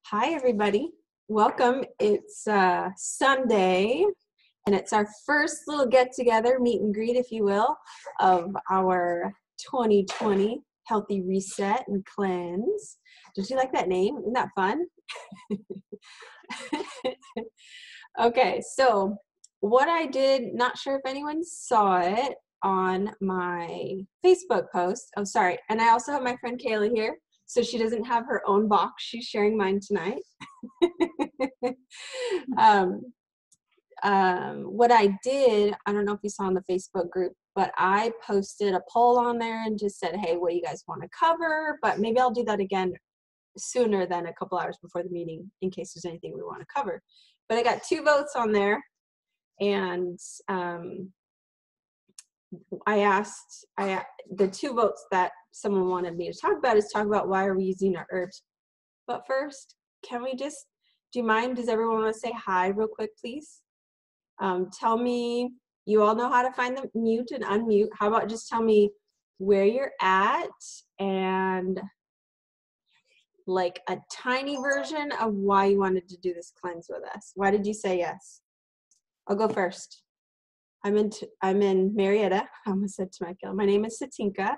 Hi, everybody. Welcome. It's Sunday, and it's our first little get-together, meet and greet, if you will, of our 2020 Healthy Reset and Cleanse. Did you like that name? Isn't that fun? Okay, so what I did, not sure if anyone saw it on my Facebook post. Oh, sorry. And I also have my friend Kayla here. So she doesn't have her own box. She's sharing mine tonight. What I did, I don't know if you saw in the Facebook group, but I posted a poll on there and just said, hey, what do you guys want to cover? But maybe I'll do that again sooner than a couple hours before the meeting in case there's anything we want to cover. But I got 2 votes on there, and I asked the 2 votes that someone wanted me to talk about is talk about why are we using our herbs. But first, can we just, do you mind, does everyone want to say hi real quick, please? Tell me, you all know how to find the mute and unmute. How about just tell me where you're at and like a tiny version of why you wanted to do this cleanse with us. Why did you say yes? I'll go first. I'm in Marietta. I almost said Temecula. My name is Satinka,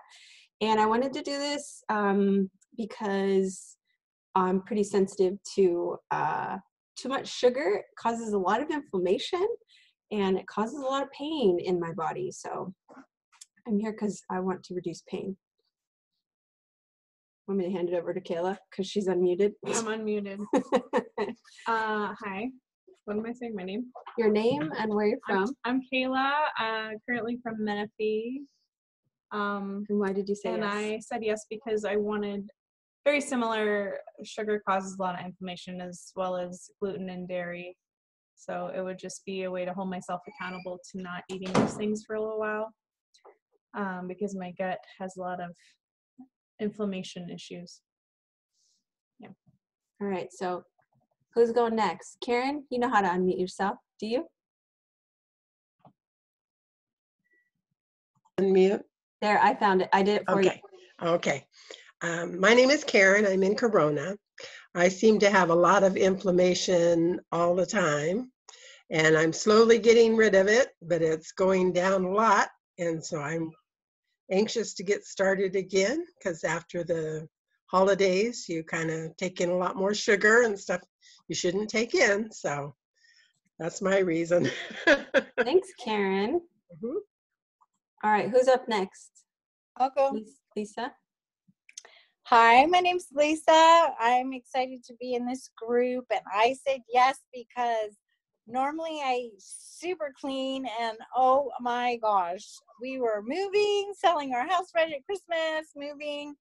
and I wanted to do this because I'm pretty sensitive to too much sugar. It causes a lot of inflammation, and it causes a lot of pain in my body. So I'm here because I want to reduce pain. Want me to hand it over to Kayla because she's unmuted? I'm unmuted. Hi. What am I saying? My name? Your name and where you're from. I'm Kayla, currently from Menifee. And why did you say and yes? I said yes because I wanted, very similar, sugar causes a lot of inflammation as well as gluten and dairy. So it would just be a way to hold myself accountable to not eating those things for a little while, because my gut has a lot of inflammation issues. Yeah. All right, so who's going next? Karen, you know how to unmute yourself, do you? Unmute. There, I found it. I did it for you. Okay. My name is Karen. I'm in Corona. I seem to have a lot of inflammation all the time, and I'm slowly getting rid of it, but it's going down a lot. And so I'm anxious to get started again because after the holidays, you kind of take in a lot more sugar and stuff you shouldn't take in. So that's my reason. Thanks, Karen. Mhm. All right, who's up next? I'll go. Lisa? Hi, my name's Lisa. I'm excited to be in this group, and I said yes because normally I eat super clean, and oh my gosh, we were moving, selling our house right at Christmas, moving.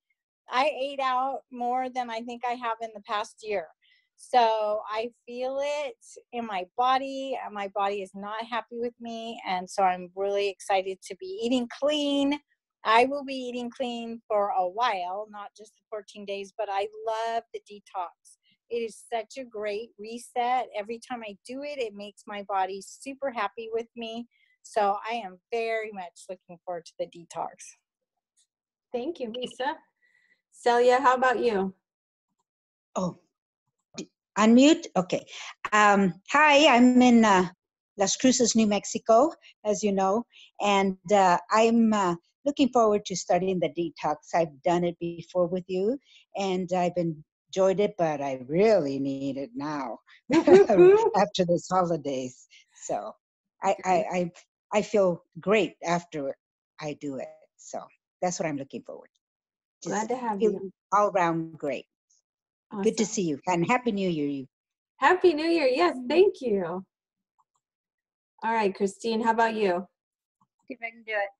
I ate out more than I think I have in the past year. So I feel it in my body, and my body is not happy with me, and so I'm really excited to be eating clean. I will be eating clean for a while, not just the 14 days, but I love the detox. It is such a great reset. Every time I do it, it makes my body super happy with me. So I am very much looking forward to the detox. Thank you, Lisa. Celia, how about you? Oh, unmute? Okay. Hi, I'm in Las Cruces, New Mexico, as you know, and I'm looking forward to starting the detox. I've done it before with you, and I've enjoyed it, but I really need it now after this holidays. So I feel great after I do it. So that's what I'm looking forward to. Glad to have feel you. all around great. Awesome. Good to see you, and Happy New Year, you. Happy New Year. Yes, thank you. All right, Christine, how about you? See if I can do it.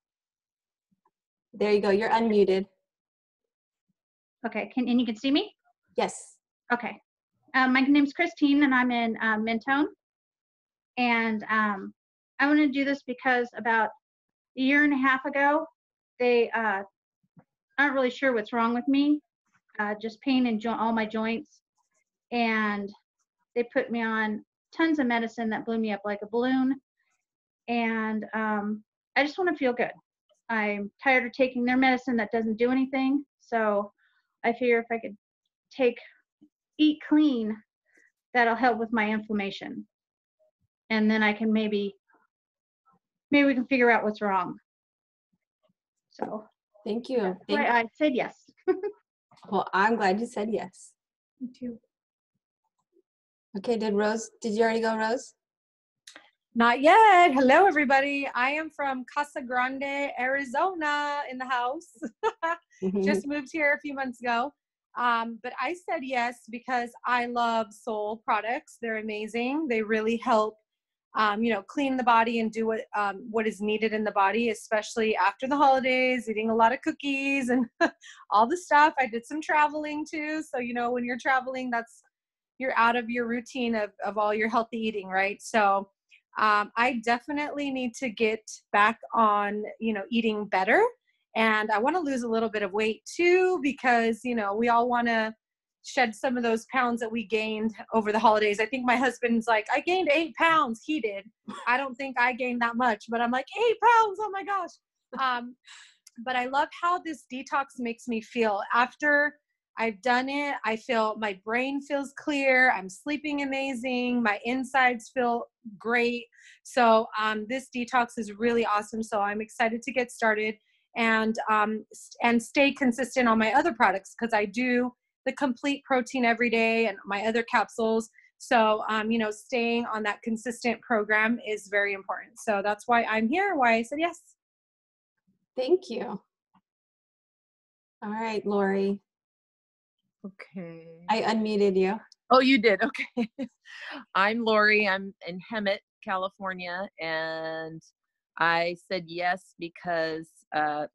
There you go. You're unmuted. Okay, and you can see me? Yes. Okay. My name's Christine, and I'm in Mentone. And I want to do this because about a year and a half ago, they aren't really sure what's wrong with me, just pain in all my joints. And they put me on tons of medicine that blew me up like a balloon. And I just want to feel good. I'm tired of taking their medicine that doesn't do anything. So I figure if I could take eat clean, that'll help with my inflammation. And then I can maybe we can figure out what's wrong. So Thank you. that's why I said yes. Well, I'm glad you said yes. Me too. Okay, did you already go, Rose? Not yet. Hello, everybody. I am from Casa Grande, Arizona in the house. Just moved here a few months ago. But I said yes because I love Soul products. They're amazing. They really help, clean the body and do what is needed in the body, especially after the holidays, eating a lot of cookies and all the stuff. I did some traveling too. So, when you're traveling, you're out of your routine of all your healthy eating, right? So I definitely need to get back on, eating better. And I want to lose a little bit of weight too, because, we all want to shed some of those pounds that we gained over the holidays. I think my husband's like, I gained 8 pounds. He did. I don't think I gained that much, but I'm like, 8 pounds. Oh my gosh. But I love how this detox makes me feel. After I've done it, I feel my brain feels clear. I'm sleeping amazing. My insides feel great. So this detox is really awesome. So I'm excited to get started and stay consistent on my other products, because I do the complete protein every day and my other capsules. So, staying on that consistent program is very important. So that's why I'm here, why I said yes. Thank you. All right, Lori. Okay. I unmuted you. Oh, you did. Okay. I'm Lori. I'm in Hemet, California, and I said yes because,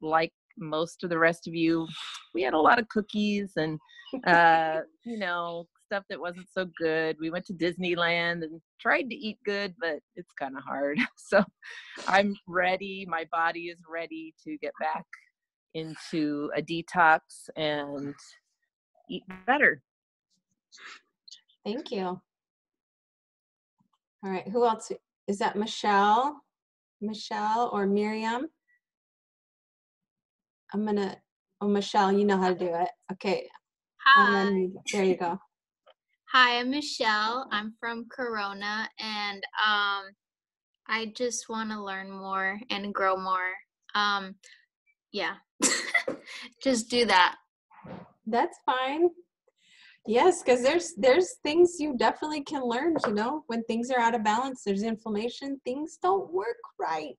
like most of the rest of you, we had a lot of cookies and, stuff that wasn't so good. We went to Disneyland and tried to eat good, but it's kind of hard. So I'm ready. My body is ready to get back into a detox and eat better. Thank you. All right, who else? Is that Michelle? Michelle or Miriam? Michelle, you know how to do it. Okay. Hi. There you go. Hi, I'm Michelle. I'm from Corona, and I just want to learn more and grow more. Yeah, just do that. That's fine. Yes, because there's things you definitely can learn, when things are out of balance, there's inflammation, things don't work right.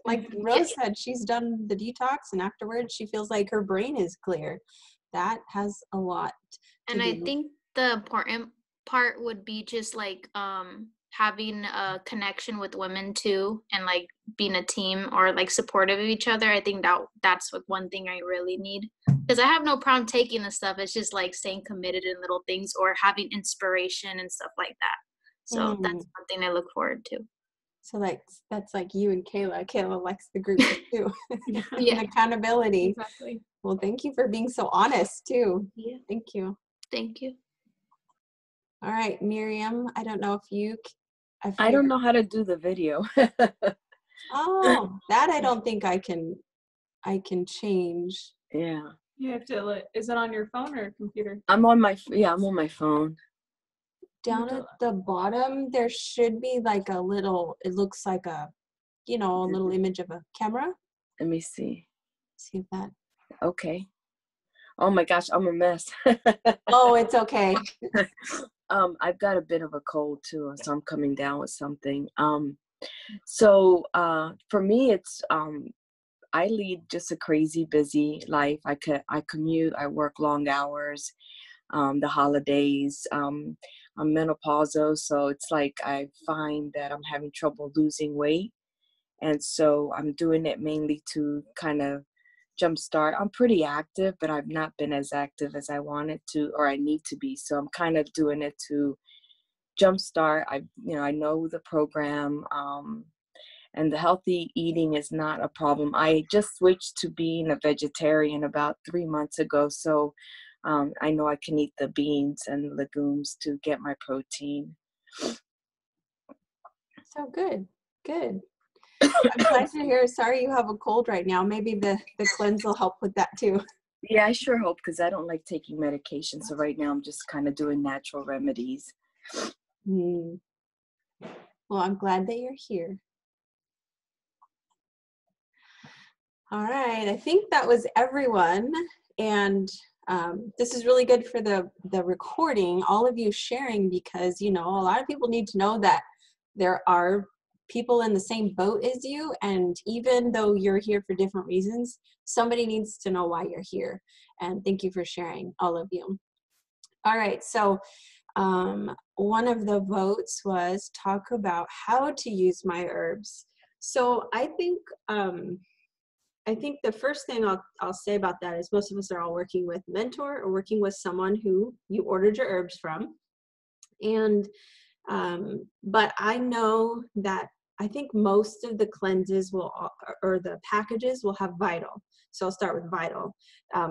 Like Rose said, she's done the detox and afterwards she feels like her brain is clear. That has a lot to And I do. think the important part would be just like having a connection with women too, and like being a team or like supportive of each other. I think that's what one thing I really need, because I have no problem taking the stuff. It's just like staying committed in little things or having inspiration and stuff like that. So that's one thing I look forward to. So that's like you and Kayla. Kayla likes the group too. Yeah. And accountability. Exactly. Well, thank you for being so honest too. Yeah. Thank you. Thank you. All right, Miriam, I don't know if you... I don't know how to do the video. Oh, that I don't think I can change. Yeah. You have to, is it on your phone or computer? I'm on my phone. Down at the bottom, there should be like a little, it looks like a little image of a camera. Let me see. See if that... Okay. Oh my gosh, I'm a mess. Oh, it's okay. I've got a bit of a cold too, so I'm coming down with something. So for me, it's I lead just a crazy busy life. I commute, I work long hours, the holidays. I'm menopausal, so it's like I find that I'm having trouble losing weight, and so I'm doing it mainly to kind of jumpstart. I'm pretty active, but I've not been as active as I wanted to or I need to be. So I'm kind of doing it to jumpstart. I know the program, and the healthy eating is not a problem. I just switched to being a vegetarian about 3 months ago. So I know I can eat the beans and legumes to get my protein. So good. I'm glad to hear. Sorry you have a cold right now. Maybe the cleanse will help with that too. Yeah, I sure hope, because I don't like taking medication. So right now I'm just kind of doing natural remedies. Well, I'm glad that you're here. All right, I think that was everyone. And this is really good for the recording, all of you sharing, because, you know, a lot of people need to know that there are people in the same boat as you. And even though you're here for different reasons, somebody needs to know why you're here. And thank you for sharing, all of you. All right, so one of the votes was talk about how to use my herbs. So I think the first thing I'll say about that is most of us are all working with mentor or working with someone who you ordered your herbs from. And, but I know that I think most of the cleanses or the packages will have Vital. So I'll start with Vital.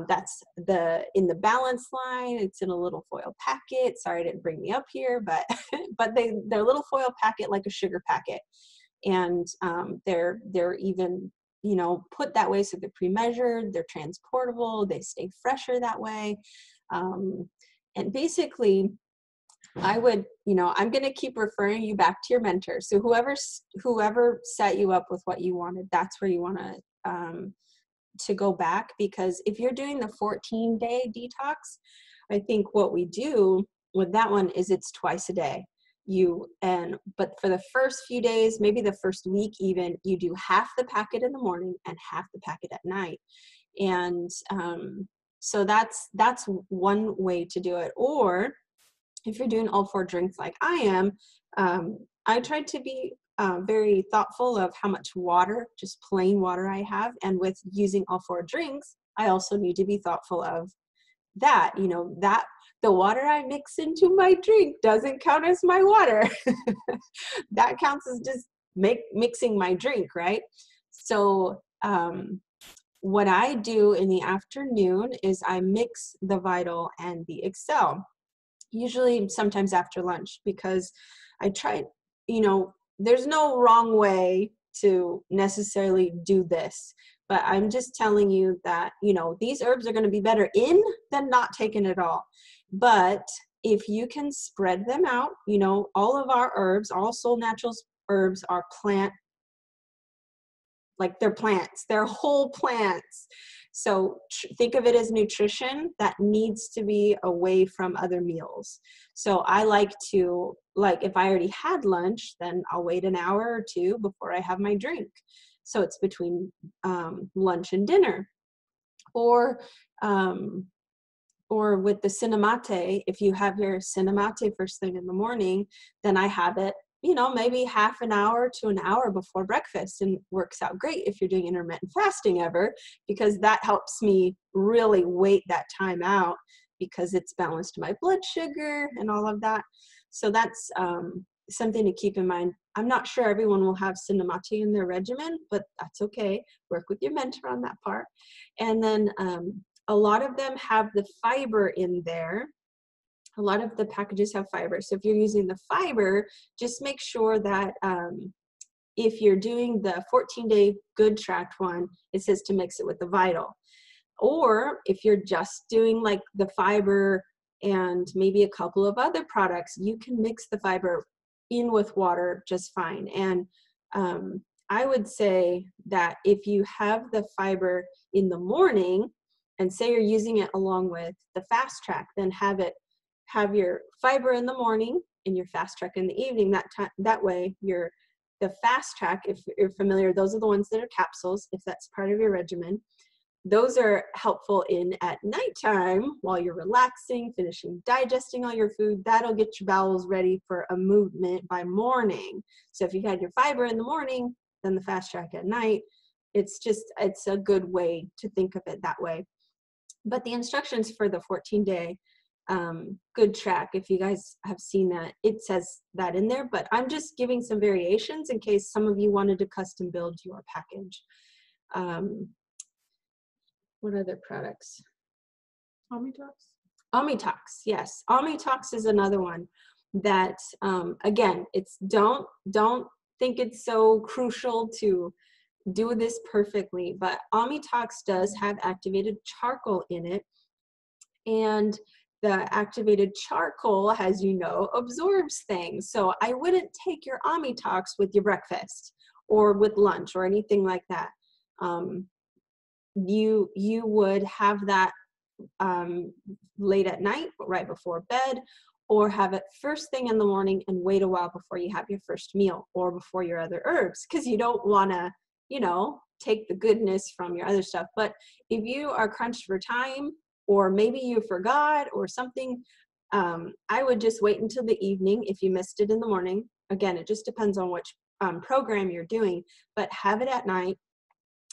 That's in the balance line. It's in a little foil packet. Sorry, I didn't bring me up here, but they're a little foil packet, like a sugar packet. And they're even, you know, put that way so they're pre-measured, they're transportable, they stay fresher that way. And basically, I would, you know, I'm going to keep referring you back to your mentor. So whoever set you up with what you wanted, that's where you want to go back. Because if you're doing the 14-day detox, I think what we do with that one is it's twice a day. But for the first few days, maybe the first week even, you do half the packet in the morning and half the packet at night. And so that's one way to do it. Or if you're doing all 4 drinks like I am, I tried to be very thoughtful of how much water, just plain water, I have. And with using all 4 drinks, I also need to be thoughtful of that, you know, that the water I mix into my drink doesn't count as my water. That counts as just mixing my drink, right? So what I do in the afternoon is I mix the Vital and the Excel, usually sometimes after lunch, because I try, you know, there's no wrong way to necessarily do this, but I'm just telling you that, you know, these herbs are going to be better in than not taken at all. But if you can spread them out, you know, all of our herbs, all Soul Naturals herbs are plant, like they're plants, they're whole plants. So think of it as nutrition that needs to be away from other meals. So I like to, like, if I already had lunch, then I'll wait an hour or 2 before I have my drink. So it's between lunch and dinner. Or with the Cinnamate, if you have your Cinnamate first thing in the morning, then I have it, you know, maybe half an hour to an hour before breakfast, and works out great if you're doing intermittent fasting ever, because that helps me really wait that time out, because it's balanced my blood sugar and all of that. So that's something to keep in mind. I'm not sure everyone will have Cinnamate in their regimen, but that's okay. Work with your mentor on that part. And then a lot of them have the fiber in there. A lot of the packages have fiber. So if you're using the fiber, just make sure that if you're doing the 14-day Good Tract one, it says to mix it with the Vital. Or if you're just doing like the fiber and maybe a couple of other products, you can mix the fiber in with water just fine. And I would say that if you have the fiber in the morning, and say you're using it along with the Fast Track, then have your fiber in the morning and your Fast Track in the evening. That way the Fast Track, if you're familiar, those are the ones that are capsules, if that's part of your regimen. Those are helpful at nighttime while you're relaxing, digesting all your food. That'll get your bowels ready for a movement by morning. So if you had your fiber in the morning, then the Fast Track at night, it's a good way to think of it that way. But the instructions for the 14-day Good Track, if you guys have seen that, it says that in there, but I'm just giving some variations in case some of you wanted to custom build your package. What other products? Omnitox, yes. Omnitox is another one that, again, don't think it's so crucial to do this perfectly, but Omnitox does have activated charcoal in it. And the activated charcoal, as you know, absorbs things. So I wouldn't take your Omnitox with your breakfast or with lunch or anything like that. You would have that late at night, right before bed, or have it first thing in the morning and wait a while before you have your first meal or before your other herbs, because you don't want to, you know, take the goodness from your other stuff. But if you are crunched for time, or maybe you forgot or something, I would just wait until the evening if you missed it in the morning. Again, it just depends on which program you're doing, but have it at night.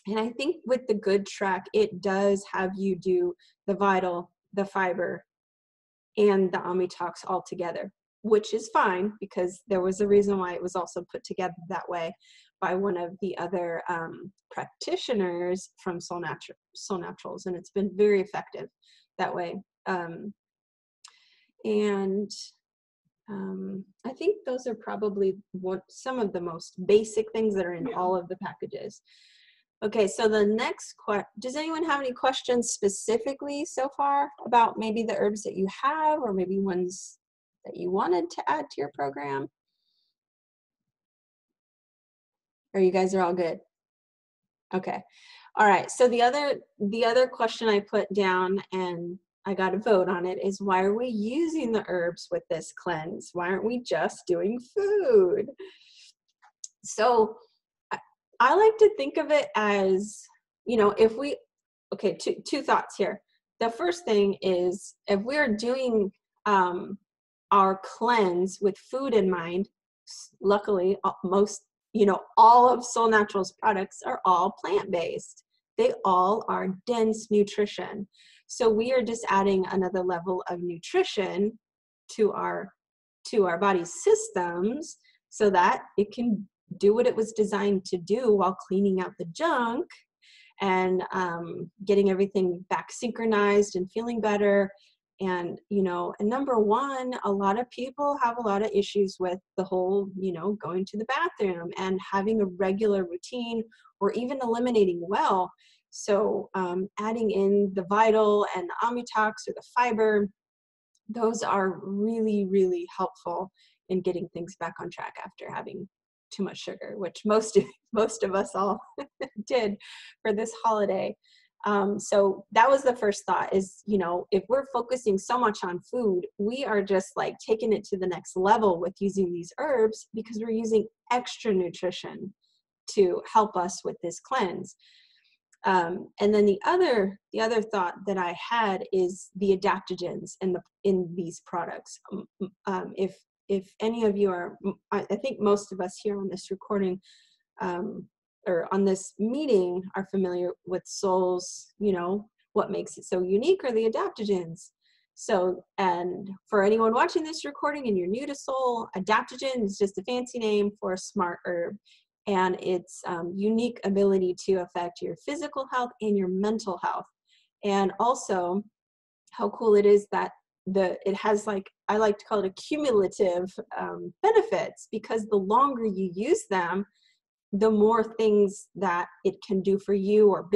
And I think with the Good Track, it does have you do the Vital, the Fiber, and the Omnitox all together, which is fine because there was a reason why it was also put together that way by one of the other practitioners from Soul Naturals, and it's been very effective that way. I think those are probably some of the most basic things that are in all of the packages. Okay, so the next question, does anyone have any questions specifically so far about maybe the herbs that you have or maybe ones that you wanted to add to your program? Or you guys are all good? Okay. All right, so the other question I put down, and I got a vote on it, is why are we using the herbs with this cleanse? Why aren't we just doing food? So I like to think of it as, you know, if we, okay, two thoughts here. The first thing is, if we're doing our cleanse with food in mind, luckily most, you know, all of Soul Naturals products are all plant-based. They all are dense nutrition. So we are just adding another level of nutrition to our body's systems so that it can do what it was designed to do while cleaning out the junk and getting everything back synchronized and feeling better. And, you know, and number one, a lot of people have a lot of issues with the whole, you know, going to the bathroom and having a regular routine or even eliminating well. So adding in the Vital and the Omnitox or the Fiber, those are really, really helpful in getting things back on track after having too much sugar, which most of us all did for this holiday. So that was the first thought is, you know, if we're focusing so much on food, we are just like taking it to the next level with using these herbs because we're using extra nutrition to help us with this cleanse. And then the other thought that I had is the adaptogens in these products. If any of you are, I think most of us here on this recording or on this meeting are familiar with Soul's, you know, what makes it so unique are the adaptogens. So, and for anyone watching this recording and you're new to Soul, adaptogen is just a fancy name for a smart herb. And its unique ability to affect your physical health and your mental health. And also how cool it is that it has, like, I like to call it a cumulative benefits, because the longer you use them, the more things that it can do for you or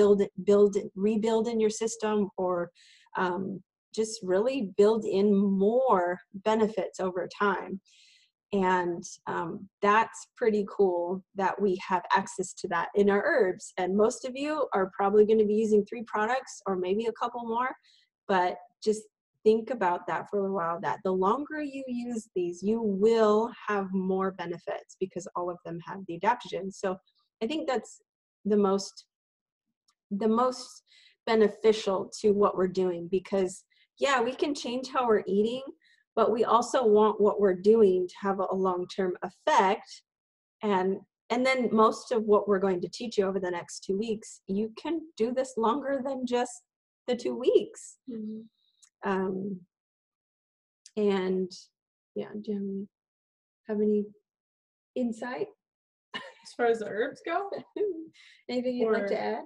rebuild in your system, or just really build in more benefits over time. And that's pretty cool that we have access to that in our herbs. And most of you are probably going to be using 3 products or maybe a couple more, but just think about that for a while, that the longer you use these, you will have more benefits because all of them have the adaptogens. So I think that's the most beneficial to what we're doing, because yeah, we can change how we're eating, but we also want what we're doing to have a long-term effect. And then most of what we're going to teach you over the next 2 weeks, you can do this longer than just the 2 weeks. Mm-hmm. And yeah, do you have any insight? As far as the herbs go? Anything you'd like to add?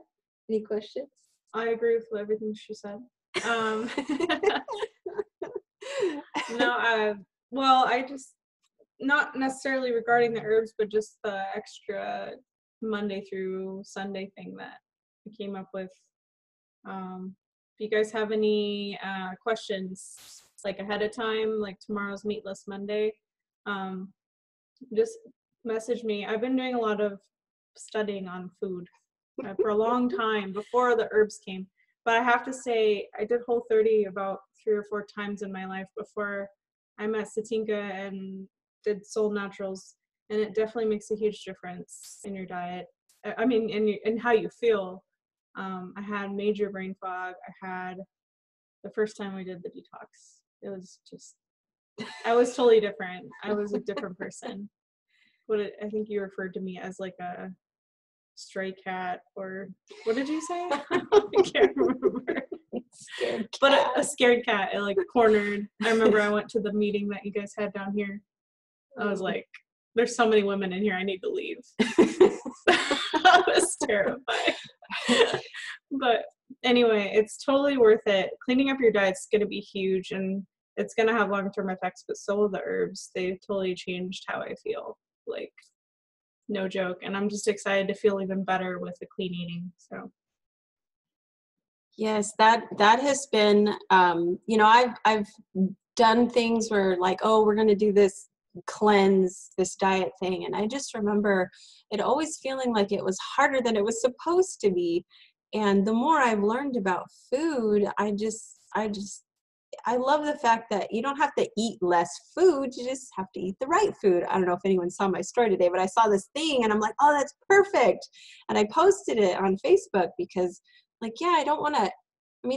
Any questions? I agree with everything she said. No, well, I just, not necessarily regarding the herbs, but just the extra Monday through Sunday thing that I came up with. If you guys have any questions, like ahead of time, like tomorrow's Meatless Monday, just message me. I've been doing a lot of studying on food for a long time before the herbs came. But I have to say, I did Whole30 about 3 or 4 times in my life before I met Satinka and did Soul Naturals, and it definitely makes a huge difference in your diet. I mean, in how you feel. I had major brain fog. I had the first time we did the detox. It was just, I was totally different. I was a different person. I think you referred to me as like a stray cat, or what did you say? I can't remember. Scared cat. But a scared cat, like cornered. I remember I went to the meeting that you guys had down here. I was like, there's so many women in here, I need to leave. I was terrified. But anyway, it's totally worth it. Cleaning up your diet's going to be huge, and it's going to have long-term effects, but so will the herbs. They've totally changed how I feel. Like, no joke. And I'm just excited to feel even better with the clean eating. So yes, that has been, I've done things where like, oh, we're going to do this cleanse, this diet thing. And I just remember it always feeling like it was harder than it was supposed to be. And the more I've learned about food, I love the fact that you don't have to eat less food. You just have to eat the right food. I don't know if anyone saw my story today, but I saw this thing and I'm like, oh, that's perfect. And I posted it on Facebook because like, yeah, I don't want to,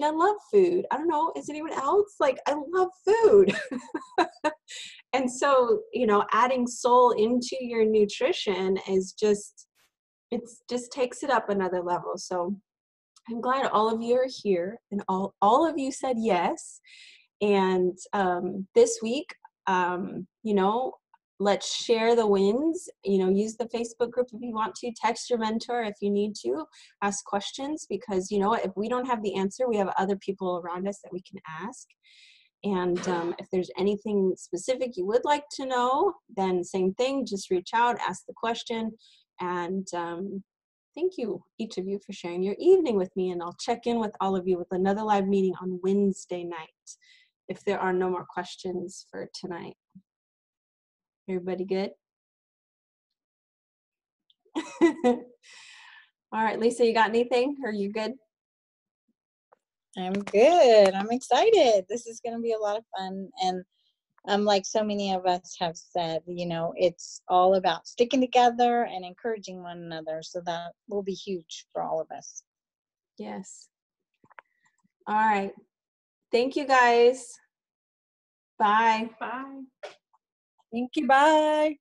I love food. I don't know. Is anyone else? Like, I love food. And so, adding soul into your nutrition is just takes it up another level. So I'm glad all of you are here and all of you said yes. And this week, let's share the wins. Use the Facebook group if you want to. Text your mentor if you need to. Ask questions because, if we don't have the answer, we have other people around us that we can ask. And if there's anything specific you would like to know, then same thing. Just reach out, ask the question. And thank you, each of you, for sharing your evening with me. And I'll check in with all of you with another live meeting on Wednesday night if there are no more questions for tonight. Everybody good? All right, Lisa, you got anything? Are you good? I'm good. I'm excited. This is going to be a lot of fun. And like so many of us have said, it's all about sticking together and encouraging one another. So that will be huge for all of us. Yes. All right. Thank you, guys. Bye. bye. Thank you. Bye.